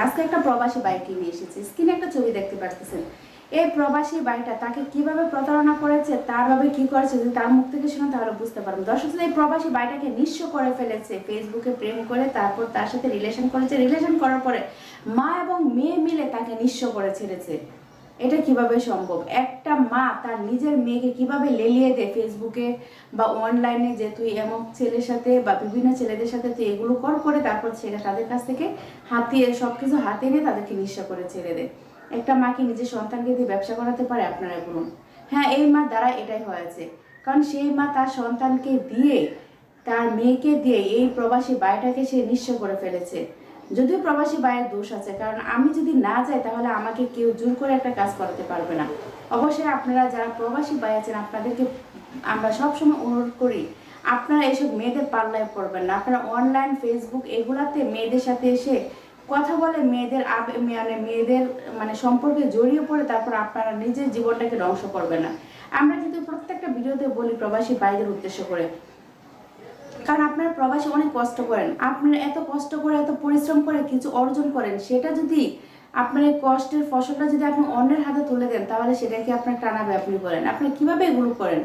আজকে একটা প্রবাসী বাইকে নিয়ে এসেছে, স্ক্রিনে একটা ছবি দেখতে পাচ্ছেন। এই প্রবাসী বাইটা তাকে কিভাবে প্রতারণা করেছে, তার ভাবে কি করেছে, যদি তার মুখ থেকে শুনে তাহলে বুঝতে পারবেন। দর্শক, এই প্রবাসী বাইটাকে নিঃস্ব করে ফেলেছে। ফেসবুকে প্রেম করে তারপর তার সাথে রিলেশন করেছে, রিলেশন করার পরে মা এবং মেয়ে মিলে তাকে নিঃস্ব করে ছেড়েছে। এটা কিভাবে সম্ভব? একটা মা তার নিজের মেয়েকে কিভাবে লেলিয়ে দেয় ফেসবুকে বা অনলাইনে, যে তুই এমন ছেলের সাথে বা বিভিন্ন ছেলেদের সাথে তুই এগুলো করে তারপর ছেলে তাদের কাছ থেকে হাতিয়ে সবকিছু হাতে নিয়ে তাদেরকে নিঃস্ব করে ছেড়ে দেয়। একটা মা কি নিজের সন্তানকে দিয়ে ব্যবসা করাতে পারে? আপনারা বলুন। হ্যাঁ, এই মা দ্বারা এটাই হয়েছে, কারণ সেই মা তার সন্তানকে দিয়ে, তার মেয়েকে দিয়ে এই প্রবাসী বাইটাকে সে নিঃস্ব করে ফেলেছে। যদিও প্রবাসী বাইয়ের দোষ আছে, কারণ আমি যদি না যাই তাহলে আমাকে কেউ জোর করে একটা কাজ করাতে পারবে না। অবশ্যই আপনারা যারা প্রবাসী বাই আছেন, আপনাদেরকে আমরা সবসময় অনুরোধ করি, আপনারা এইসব মেয়েদের পাল্লায় পড়বেন না। আপনারা অনলাইন ফেসবুক এগুলাতে মেয়েদের সাথে এসে কথা বলে মেয়েদের সম্পর্কে জড়িয়ে পড়ে তারপর আপনারা নিজের জীবনটাকে ধ্বংস করবেন না। আমরা কিন্তু প্রত্যেকটা ভিডিওতে বলি প্রবাসী বাইদের উদ্দেশ্য করে, কারণ আপনারা প্রবাসী অনেক কষ্ট করেন, আপনারা এত কষ্ট করে এত পরিশ্রম করে কিছু অর্জন করেন, সেটা যদি আপনার এই কষ্টের ফসলটা যদি আপনি অন্যের হাতে তুলে দেন তাহলে সেটাকে আপনার টানাবে। আপনি বলেন আপনি কিভাবে এগুলো করেন?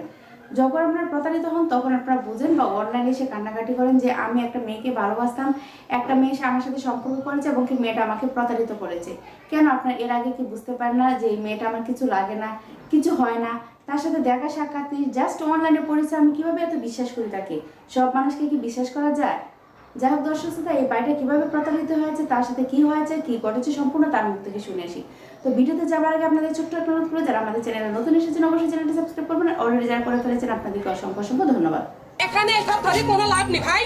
যখন আপনারা প্রতারিত হন তখন আপনারা বুঝেন, বা অনলাইনে এসে কান্নাকাটি করেন যে আমি একটা মেয়েকে ভালোবাসতাম, একটা মেয়ে এসে আমার সাথে সম্পর্ক করেছে এবং কি মেয়েটা আমাকে প্রতারিত করেছে। কেন আপনার এর আগে কি বুঝতে পারেন না যে এই মেয়েটা আমার কিছু লাগে না, কিছু হয় না, তার সাথে দেখা সাক্ষাৎ নেই, জাস্ট অনলাইনে পড়েছে, আমি কিভাবে এত বিশ্বাস করি তাকে? সব মানুষকে কি বিশ্বাস করা যায়? যাই হোক দর্শক শ্রোতা, এই বাইটা কিভাবে প্রতারিত হয়েছে, তার সাথে কি হয়েছে, কি ঘটেছে, সম্পূর্ণ তার মুখ থেকে শুনে আসি। তো ভিডিওতে যাওয়ার আগে আপনাদের ছোট্ট একটা অনুরোধ করে, যারা আমাদের চ্যানেলে নতুন এসেছেন অবশ্যই চ্যানেলটি সাবস্ক্রাইব করবেন। অলরেডি যারা করে ফেলেছেন আপনাদেরকে অসংখ্য অসংখ্য ধন্যবাদ। এখানে এসব ধরে কোনো লাভ নেই ভাই।